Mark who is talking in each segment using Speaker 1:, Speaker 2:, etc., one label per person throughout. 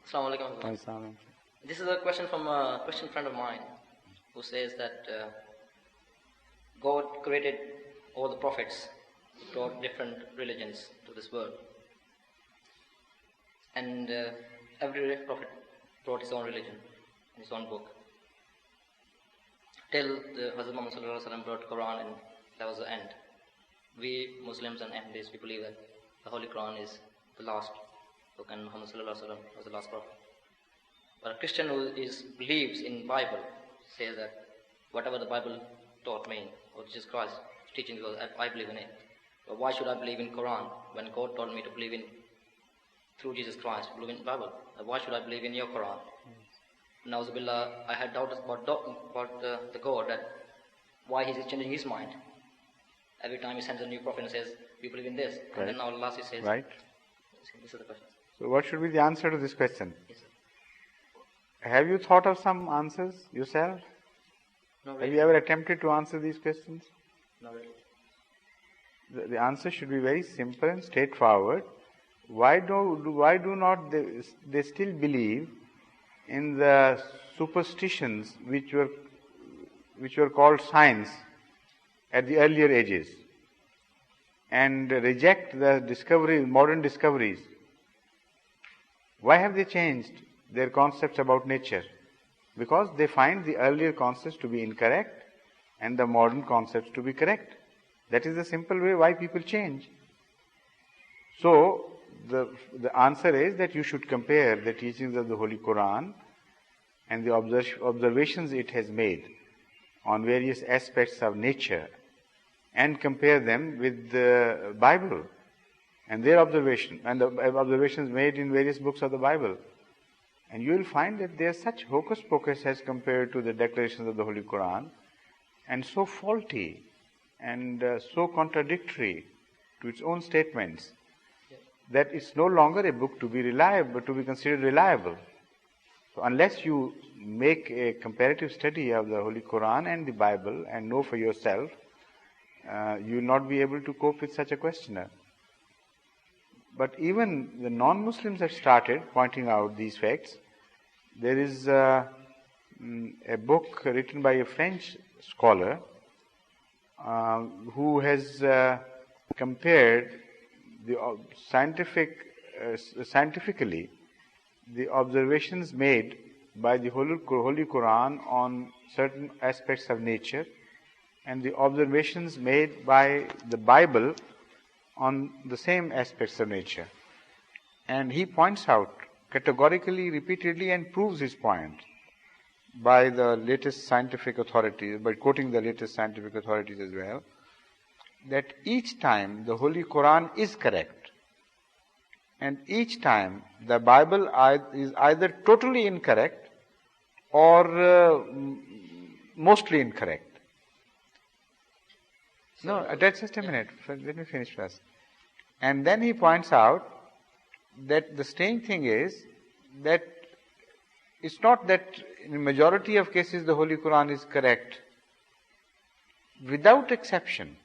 Speaker 1: Assalamu alaikum. This is a question from a Christian friend of mine who says that God created all the prophets, brought different religions to this world, and every prophet brought his own religion, his own book, till the Hazrat Muhammad sallallahu alaihi wasallam brought Qur'an, and that was the end. We Muslims and Ahmadis, we believe that the Holy Quran is the last book and Muhammad sallallahu alaihi wasallam was the last prophet. But a Christian who believes in Bible says that whatever the Bible taught me, or Jesus Christ teaching, because I believe in it. But why should I believe in Quran when God told me to believe in through Jesus Christ, believe in Bible? Why should I believe in your Quran? Nauzubillah, I had doubts about the God, that why he is changing his mind. Every time he sends a new prophet and says, we believe in this. Right. And then now last he says,
Speaker 2: right.
Speaker 1: This is the question.
Speaker 2: So what should be the answer to this question?
Speaker 1: Yes, sir.
Speaker 2: Have you thought of some answers yourself?
Speaker 1: No, really.
Speaker 2: Have you ever attempted to answer these questions?
Speaker 1: No, really.
Speaker 2: The answer should be very simple and straightforward. Why do not they still believe in the superstitions which were called science at the earlier ages, and reject the modern discoveries? Why have they changed their concepts about nature? Because they find the earlier concepts to be incorrect and the modern concepts to be correct. That is the simple way why people change. So the answer is that you should compare the teachings of the Holy Quran and the observations it has made on various aspects of nature, and compare them with the Bible and their observation and the observations made in various books of the Bible. And you will find that they are such hocus pocus as compared to the declarations of the Holy Quran, and so faulty and so contradictory to its own statements, that it's no longer a book to be reliable, to be considered reliable. So unless you make a comparative study of the Holy Quran and the Bible and know for yourself, you will not be able to cope with such a questioner. But even the non-Muslims have started pointing out these facts. There is a book written by a French scholar who has compared scientifically the observations made by the Holy Quran on certain aspects of nature and the observations made by the Bible on the same aspects of nature. And he points out categorically, repeatedly, and proves his point by the latest scientific authorities, by quoting the latest scientific authorities as well, that each time the Holy Quran is correct, and each time the Bible is either totally incorrect or mostly incorrect. No, that's just a minute. Let me finish first. And then he points out that the strange thing is that it's not that in the majority of cases the Holy Quran is correct. Without exception,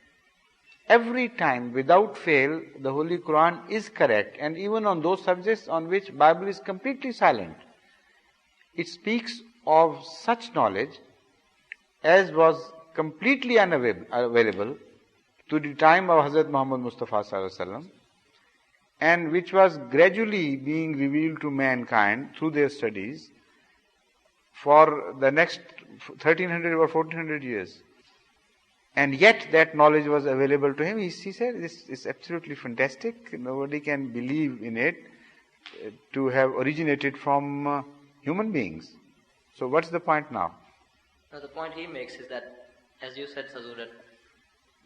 Speaker 2: every time, without fail, the Holy Quran is correct, and even on those subjects on which Bible is completely silent. It speaks of such knowledge as was completely unavailable to the time of Hazrat Muhammad Mustafa sallallahu alaihi wasallam, and which was gradually being revealed to mankind through their studies for the next 1300 or 1400 years. And yet that knowledge was available to him. He said, this is absolutely fantastic. Nobody can believe in it to have originated from human beings. So what's the point now?
Speaker 1: Now the point he makes is that, as you said, Hazur, that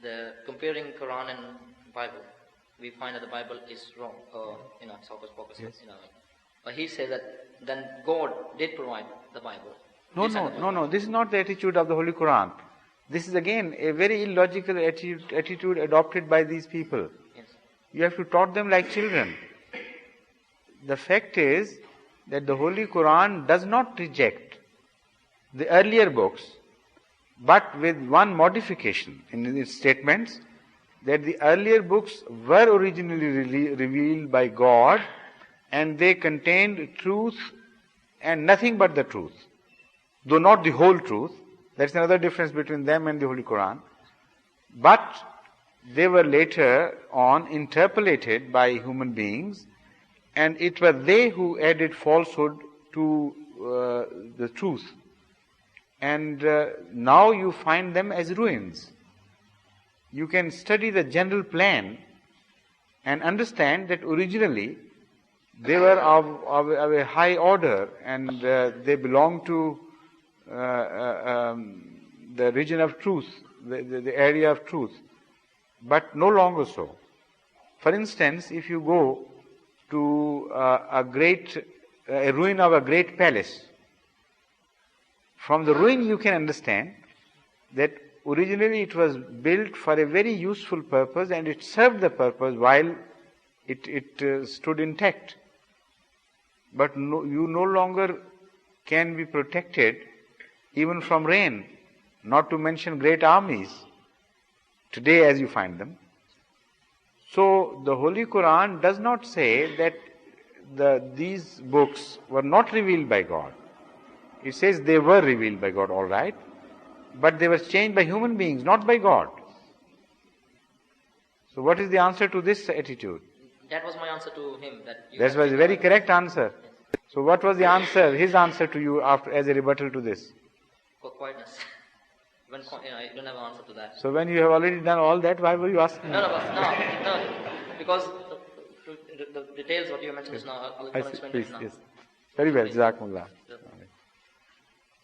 Speaker 1: the comparing Quran and Bible, we find that the Bible is wrong, it's hocus pocus.
Speaker 2: Yes.
Speaker 1: But he says that then God did provide the Bible.
Speaker 2: No. This is not the attitude of the Holy Quran. This is again a very illogical attitude adopted by these people.
Speaker 1: Yes.
Speaker 2: You have to taught them like children. The fact is that the Holy Quran does not reject the earlier books, but with one modification in its statements, that the earlier books were originally revealed by God and they contained truth and nothing but the truth, though not the whole truth. That's another difference between them and the Holy Qur'an. But they were later on interpolated by human beings, and it was they who added falsehood to the truth. And now you find them as ruins. You can study the general plan and understand that originally they were of a high order, and they belonged to the region of truth, the area of truth, but no longer so. For instance, if you go to a ruin of a great palace, from the ruin you can understand that originally it was built for a very useful purpose, and it served the purpose while it stood intact. But you no longer can be protected even from rain, not to mention great armies today as you find them. So the Holy Qur'an does not say that these books were not revealed by God. It says they were revealed by God, all right, but they were changed by human beings, not by God. So what is the answer to this attitude?
Speaker 1: That was my answer to him.
Speaker 2: That was a very correct answer. So what was the answer, his answer to you as a rebuttal to this?
Speaker 1: Quietness. I don't have an answer to that.
Speaker 2: So when you have already done all that, why were you asking?
Speaker 1: No, because the details what you mentioned is now, I'll explain it now.
Speaker 2: Yes. Very well, Jazakumullah.